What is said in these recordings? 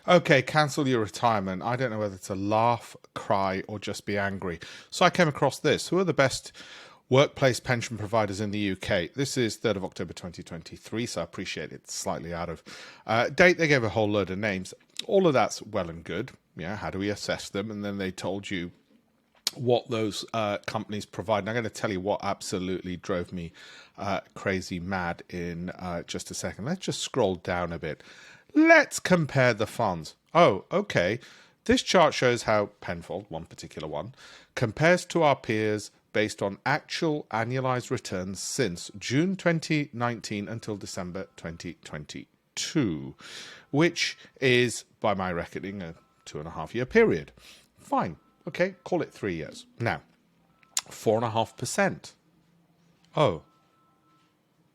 Okay, cancel your retirement. I don't know whether to laugh, cry, or just be angry. So I came across this. Who are the best workplace pension providers in the UK? This is 3rd of October 2023, so I appreciate it's slightly out of date. They gave a whole load of names. All of that's well and good. Yeah, how do we assess them? And then they told you what those companies provide. And I'm going to tell you what absolutely drove me crazy mad in just a second. Let's just scroll down a bit. Let's compare the funds. Oh, okay. This chart shows how Penfold, one particular one, compares to our peers based on actual annualized returns since June 2019 until December 2022, which is, by my reckoning, a 2.5-year period. Fine. Okay, call it 3 years. Now, 4.5%. Oh,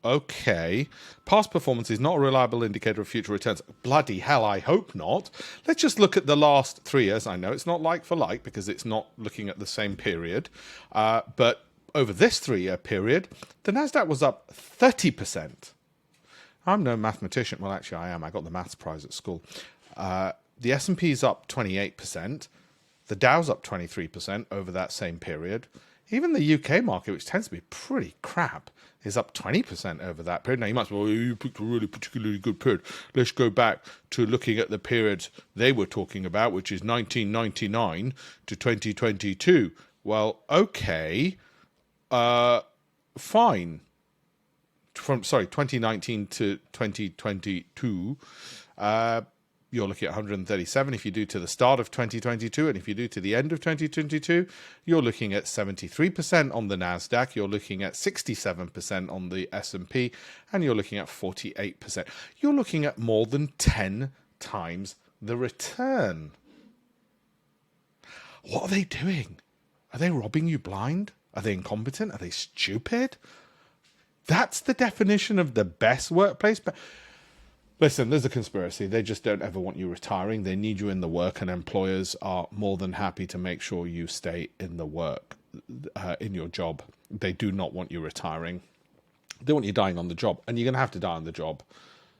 okay. Past performance is not a reliable indicator of future returns. Bloody hell, I hope not. Let's just look at the last 3 years. I know it's not like for like because it's not looking at the same period. But over this 3-year period, the NASDAQ was up 30%. I'm no mathematician. Well, actually, I am. I got the maths prize at school. The S&P is up 28%. The Dow's up 23% over that same period. Even the UK market, which tends to be pretty crap, is up 20% over that period. Now, you might say, well, you picked a really particularly good period. Let's go back to looking at the periods they were talking about, which is 1999 to 2022. Well, okay, fine. 2019 to 2022. You're looking at 137 if you do to the start of 2022, and if you do to the end of 2022, you're looking at 73% on the NASDAQ, you're looking at 67% on the S&P, and you're looking at 48%. You're looking at more than 10 times the return. What are they doing? Are they robbing you blind? Are they incompetent? Are they stupid? That's the definition of the best workplace. Listen, there's a conspiracy. They just don't ever want you retiring. They need you in the work, and employers are more than happy to make sure you stay in the work, in your job. They do not want you retiring. They want you dying on the job, and you're going to have to die on the job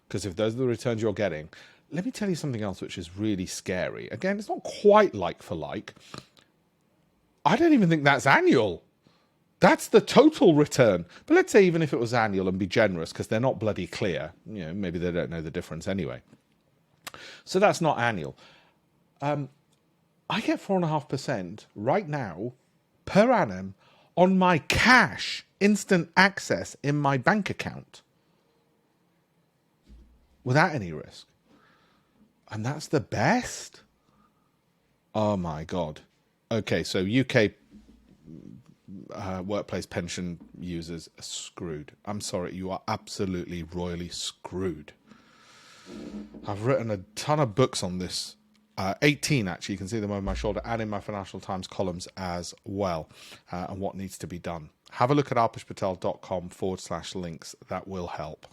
because if those are the returns you're getting. Let me tell you something else which is really scary. Again, it's not quite like for like. I don't even think that's annual. That's the total return. But let's say even if it was annual and be generous because they're not bloody clear. You know, maybe they don't know the difference anyway. So that's not annual. I get 4.5% right now per annum on my cash instant access in my bank account without any risk. And that's the best? Oh my God. Okay, so UK workplace pension users are screwed. I'm sorry, you are absolutely royally screwed. I've written a ton of books on this, 18 actually, you can see them over my shoulder, and in my Financial Times columns as well, and what needs to be done. Have a look at alpeshpatel.com/links, that will help.